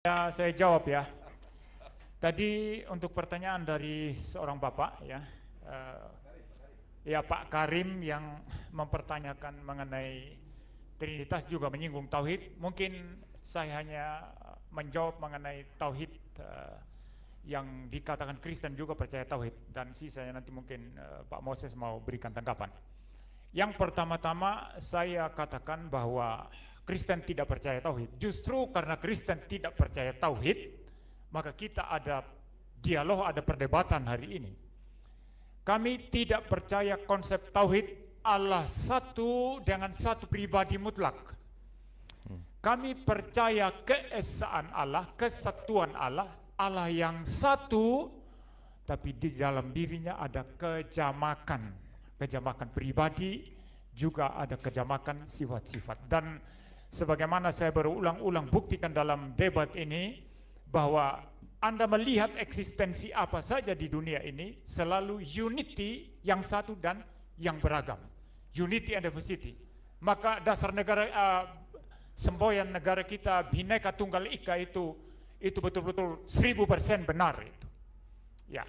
Ya, saya jawab ya. Tadi untuk pertanyaan dari seorang bapak ya, eh, ya Pak Karim yang mempertanyakan mengenai Trinitas juga menyinggung tauhid. Mungkin saya hanya menjawab mengenai tauhid yang dikatakan Kristen juga percaya tauhid, dan sisanya nanti mungkin Pak Moses mau berikan tanggapan. Yang pertama-tama saya katakan bahwa Kristen tidak percaya tauhid. Justru karena Kristen tidak percaya tauhid, maka kita ada dialog, ada perdebatan hari ini. Kami tidak percaya konsep tauhid Allah satu dengan satu pribadi mutlak. Kami percaya keesaan Allah, kesatuan Allah, Allah yang satu, tapi di dalam dirinya ada kejamakan. Kejamakan pribadi, juga ada kejamakan sifat-sifat. Dan sebagaimana saya berulang-ulang buktikan dalam debat ini, bahwa Anda melihat eksistensi apa saja di dunia ini selalu unity, yang satu dan yang beragam. Unity and diversity. Maka dasar negara, semboyan negara kita Bhinneka Tunggal Ika itu betul-betul 1000% benar itu. Ya.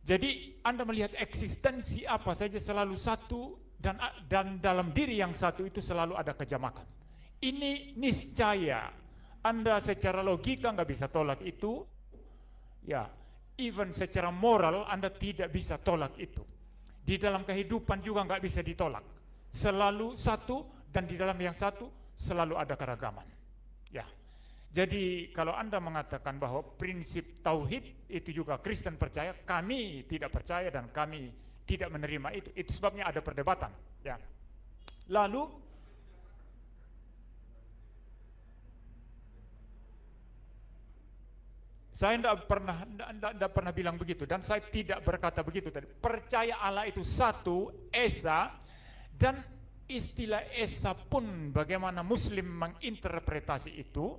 Jadi Anda melihat eksistensi apa saja selalu satu, dan dalam diri yang satu itu selalu ada kejamakan. Ini niscaya, Anda secara logika nggak bisa tolak itu, ya, even secara moral Anda tidak bisa tolak itu. Di dalam kehidupan juga nggak bisa ditolak. Selalu satu, dan di dalam yang satu selalu ada keragaman. Ya. Jadi kalau Anda mengatakan bahwa prinsip tauhid itu juga Kristen percaya, kami tidak percaya dan kami tidak menerima itu. Itu sebabnya ada perdebatan. Ya. Lalu saya tidak pernah bilang begitu, dan saya tidak berkata begitu tadi. Percaya Allah itu satu, esa, dan istilah esa pun bagaimana Muslim menginterpretasi itu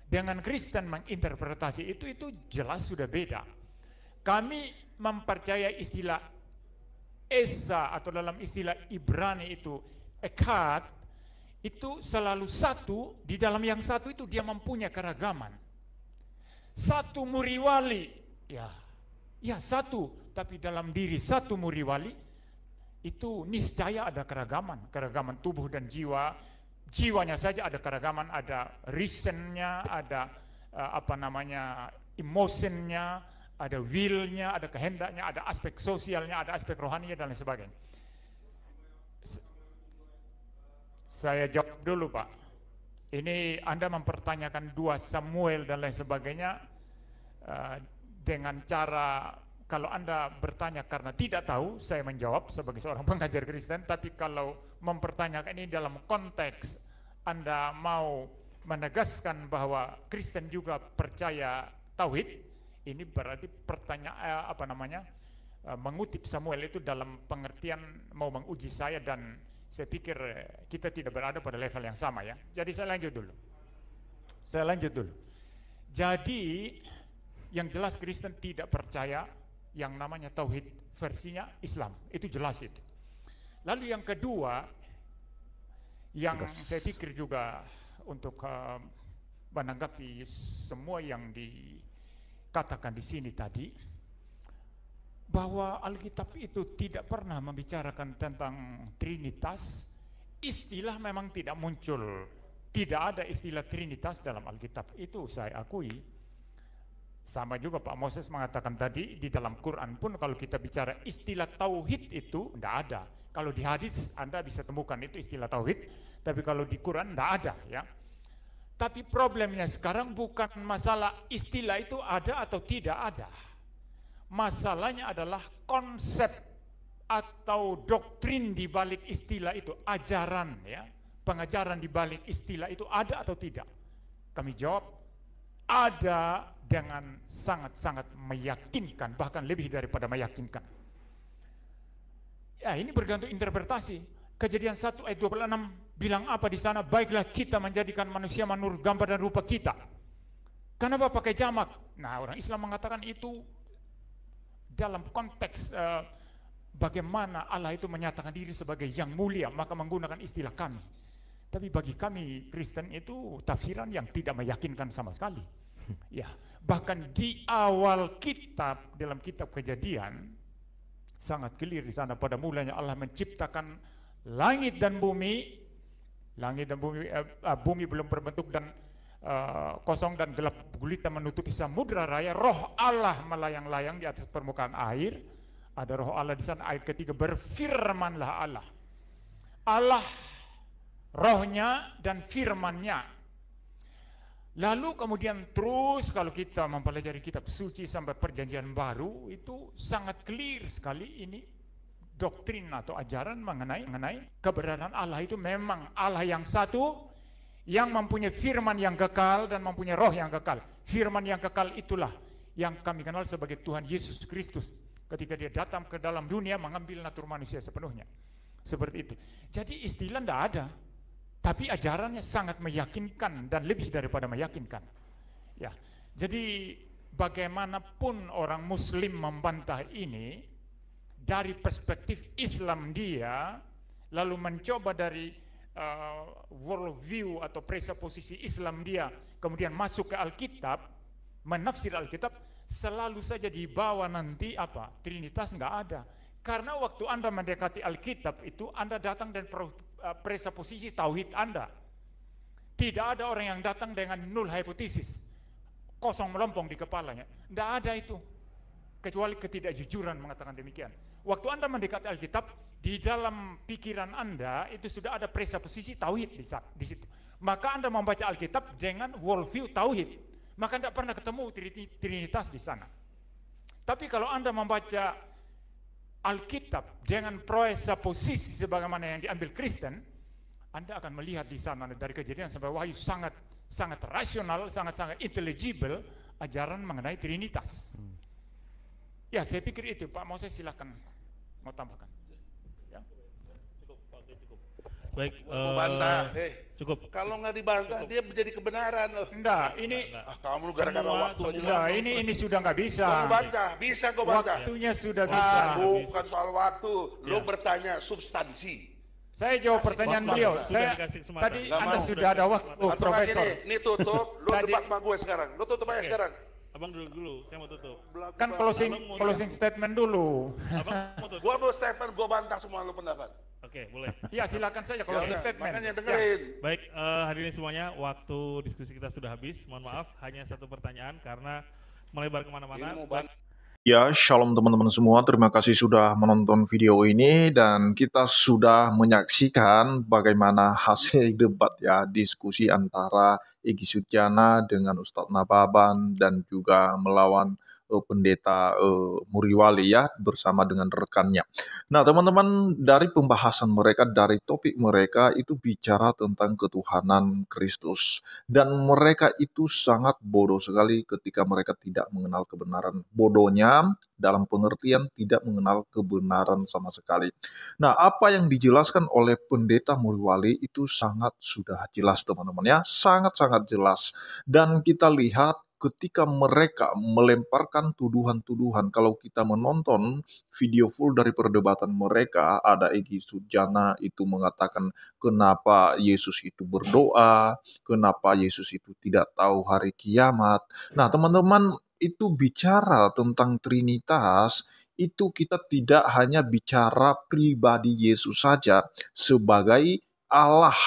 dengan Kristen menginterpretasi itu jelas sudah beda. Kami mempercayai istilah esa, atau dalam istilah Ibrani itu echad, itu selalu satu, di dalam yang satu itu dia mempunyai keragaman. Satu muriwali, ya satu, tapi dalam diri satu muriwali itu niscaya ada keragaman, keragaman tubuh dan jiwa. Jiwanya saja ada keragaman, ada reasonnya, ada emotionnya, ada willnya, ada kehendaknya, ada aspek sosialnya, ada aspek rohaninya, dan lain sebagainya. Saya jawab dulu, Pak. Ini Anda mempertanyakan 2 Samuel dan lain sebagainya dengan cara, kalau Anda bertanya karena tidak tahu, saya menjawab sebagai seorang pengajar Kristen. Tapi kalau mempertanyakan ini dalam konteks Anda mau menegaskan bahwa Kristen juga percaya tauhid, ini berarti pertanyaan mengutip Samuel itu dalam pengertian mau menguji saya, dan saya pikir kita tidak berada pada level yang sama ya. Jadi saya lanjut dulu. Jadi yang jelas Kristen tidak percaya yang namanya tauhid versinya Islam, itu jelas itu. Lalu yang kedua, yang saya pikir juga untuk menanggapi semua yang dikatakan di sini tadi, bahwa Alkitab itu tidak pernah membicarakan tentang Trinitas. Istilah memang tidak muncul, tidak ada istilah Trinitas dalam Alkitab, itu saya akui. Sama juga Pak Moses mengatakan tadi, di dalam Quran pun kalau kita bicara istilah tauhid itu tidak ada. Kalau di hadis Anda bisa temukan itu istilah tauhid, tapi kalau di Quran tidak ada ya. Tapi problemnya sekarang bukan masalah istilah itu ada atau tidak ada. Masalahnya adalah konsep atau doktrin di balik istilah itu, ajaran ya, pengajaran di balik istilah itu ada atau tidak. Kami jawab ada, dengan sangat-sangat meyakinkan, bahkan lebih daripada meyakinkan. Ya, ini bergantung interpretasi. Kejadian 1 ayat 26 bilang apa di sana? Baiklah kita menjadikan manusia menurut gambar dan rupa kita. Kenapa pakai jamak? Nah, orang Islam mengatakan itu dalam konteks bagaimana Allah itu menyatakan diri sebagai yang mulia, maka menggunakan istilah kami. Tapi bagi kami Kristen itu tafsiran yang tidak meyakinkan sama sekali. Ya, bahkan di awal kitab, dalam kitab Kejadian, sangat clear di sana, pada mulanya Allah menciptakan langit dan bumi. Langit dan bumi, bumi belum berbentuk dan kosong dan gelap gulita menutupi samudra raya. Roh Allah melayang-layang di atas permukaan air. Ada roh Allah di sana. Ayat ketiga, berfirmanlah Allah. Allah rohnya dan firmannya. Lalu kemudian terus kalau kita mempelajari kitab suci sampai perjanjian baru, itu sangat clear sekali ini doktrin atau ajaran mengenai keberadaan Allah. Itu memang Allah yang satu, yang mempunyai firman yang kekal dan mempunyai roh yang kekal. Firman yang kekal itulah yang kami kenal sebagai Tuhan Yesus Kristus, ketika dia datang ke dalam dunia mengambil natur manusia sepenuhnya. Seperti itu. Jadi istilah tidak ada, tapi ajarannya sangat meyakinkan dan lebih daripada meyakinkan. Ya, jadi bagaimanapun orang Muslim membantah ini dari perspektif Islam dia, lalu mencoba dari world view atau presupposisi Islam dia, kemudian masuk ke Alkitab, menafsir Alkitab, selalu saja dibawa nanti apa? Trinitas nggak ada. Karena waktu Anda mendekati Alkitab itu, Anda datang dan presupposisi tauhid Anda. Tidak ada orang yang datang dengan null hypothesis, kosong melompong di kepalanya. Tidak ada itu, kecuali ketidakjujuran mengatakan demikian. Waktu Anda mendekati Alkitab, di dalam pikiran Anda itu sudah ada presupposisi tauhid di situ. Maka Anda membaca Alkitab dengan worldview tauhid, maka tidak pernah ketemu trinitas di sana. Tapi kalau Anda membaca Alkitab dengan presupposisi sebagaimana yang diambil Kristen, Anda akan melihat di sana dari Kejadian sampai Wahyu sangat rasional, sangat intelligible ajaran mengenai Trinitas. Ya, saya pikir itu, Pak Moses, silakan mau tambahkan. Ya. Cukup. Baik, bantah. cukup. Kalau nggak dibantah dia menjadi kebenaran loh. Enggak, ini kamu gara-gara waktu aja. Enggak, ini sudah nggak bisa. Kamu bantah, bisa kau bantah. Waktunya sudah bisa. Bukan soal waktu, lo bertanya substansi. Saya jawab pertanyaan beliau. Tadi Anda sudah ada waktu, Profesor. Ini tutup, lo debat sama gue sekarang. Lo tutup aja sekarang. Abang dulu, saya mau tutup. Kan closing statement dulu. Abang mau tutup. Gua mau statement, gua bantah semua lo pendapat. Oke, boleh. Iya, silakan saja closing statement. Makanya dengerin. Baik, hadirin semuanya, waktu diskusi kita sudah habis. Mohon maaf, hanya satu pertanyaan karena melebar kemana-mana. Ya, shalom teman-teman semua. Terima kasih sudah menonton video ini dan kita sudah menyaksikan bagaimana hasil debat ya, diskusi antara Egy Sujana dengan Ustadz Nababan dan juga melawan pendeta Muriwali ya, bersama dengan rekannya. Nah teman-teman, dari pembahasan mereka, dari topik mereka itu bicara tentang ketuhanan Kristus, dan mereka itu sangat bodoh sekali ketika mereka tidak mengenal kebenaran. Bodohnya dalam pengertian tidak mengenal kebenaran sama sekali. Nah, apa yang dijelaskan oleh pendeta Muriwali itu sangat sudah jelas teman-teman ya, sangat-sangat jelas. Dan kita lihat ketika mereka melemparkan tuduhan-tuduhan, kalau kita menonton video full dari perdebatan mereka, ada Egy Sujana itu mengatakan kenapa Yesus itu berdoa, kenapa Yesus itu tidak tahu hari kiamat. Nah teman-teman, itu bicara tentang Trinitas, itu kita tidak hanya bicara pribadi Yesus saja sebagai Allah,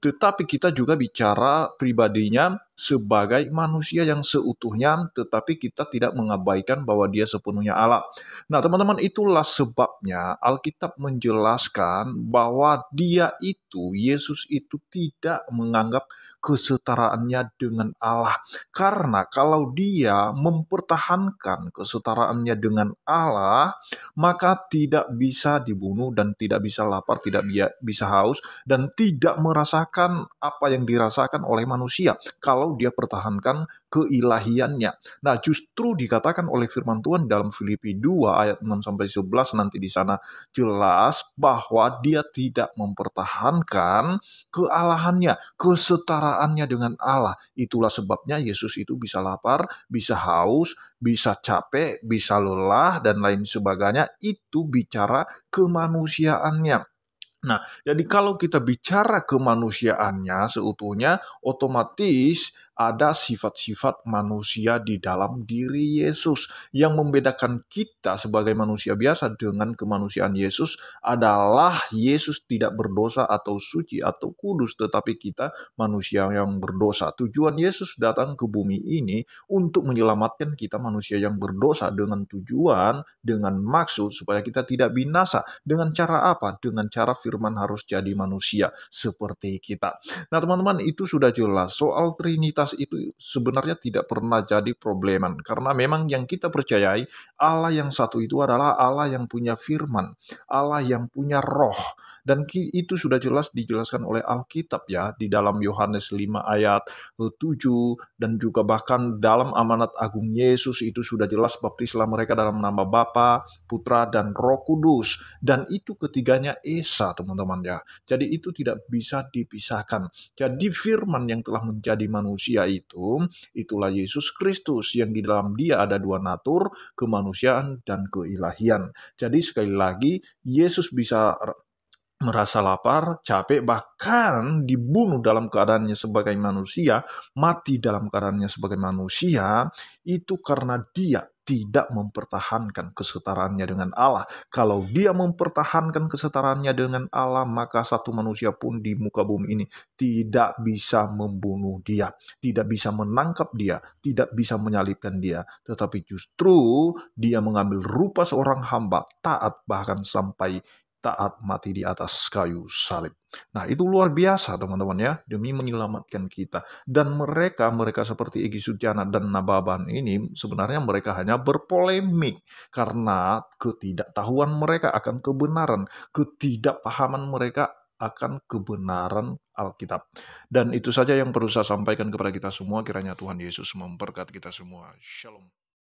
tetapi kita juga bicara pribadinya sebagai manusia yang seutuhnya, tetapi kita tidak mengabaikan bahwa dia sepenuhnya Allah. Nah teman-teman, itulah sebabnya Alkitab menjelaskan bahwa dia itu, Yesus itu tidak menganggap kesetaraannya dengan Allah. Karena kalau dia mempertahankan kesetaraannya dengan Allah, maka tidak bisa dibunuh dan tidak bisa lapar, tidak bisa haus, dan tidak merasakan apa yang dirasakan oleh manusia kalau dia pertahankan keilahiannya. Nah, justru dikatakan oleh firman Tuhan dalam Filipi 2 ayat 6-11 nanti di sana jelas bahwa dia tidak mempertahankan kealahannya, kesetaraannya dengan Allah. Itulah sebabnya Yesus itu bisa lapar, bisa haus, bisa capek, bisa lelah, dan lain sebagainya. Itu bicara kemanusiaannya. Nah, jadi kalau kita bicara kemanusiaannya seutuhnya, otomatis ada sifat-sifat manusia di dalam diri Yesus. Yang membedakan kita sebagai manusia biasa dengan kemanusiaan Yesus adalah Yesus tidak berdosa atau suci atau kudus, tetapi kita manusia yang berdosa. Tujuan Yesus datang ke bumi ini untuk menyelamatkan kita manusia yang berdosa dengan tujuan, dengan maksud supaya kita tidak binasa. Dengan cara apa? Dengan cara firman harus jadi manusia seperti kita. Nah teman-teman, itu sudah jelas. Soal Trinitas itu sebenarnya tidak pernah jadi probleman. Karena memang yang kita percayai, Allah yang satu itu adalah Allah yang punya firman, Allah yang punya roh. Dan itu sudah jelas dijelaskan oleh Alkitab ya, di dalam Yohanes 5 ayat 7, dan juga bahkan dalam amanat agung Yesus itu sudah jelas, baptislah mereka dalam nama Bapa, Putra, dan Roh Kudus. Dan itu ketiganya esa teman-teman ya. Jadi itu tidak bisa dipisahkan. Jadi firman yang telah menjadi manusia itu, itulah Yesus Kristus yang di dalam dia ada dua natur, kemanusiaan dan keilahian. Jadi sekali lagi, Yesus bisa merasa lapar, capek, bahkan dibunuh dalam keadaannya sebagai manusia, mati dalam keadaannya sebagai manusia, itu karena dia tidak mempertahankan kesetaraannya dengan Allah. Kalau dia mempertahankan kesetaraannya dengan Allah, maka satu manusia pun di muka bumi ini tidak bisa membunuh dia, tidak bisa menangkap dia, tidak bisa menyalibkan dia, tetapi justru dia mengambil rupa seorang hamba, taat bahkan sampai taat mati di atas kayu salib. Nah, itu luar biasa teman-teman ya, demi menyelamatkan kita. Dan mereka seperti Egy Sujana dan Nababan ini sebenarnya mereka hanya berpolemik karena ketidaktahuan mereka akan kebenaran, ketidakpahaman mereka akan kebenaran Alkitab. Dan itu saja yang perlu saya sampaikan kepada kita semua. Kiranya Tuhan Yesus memberkati kita semua. Shalom.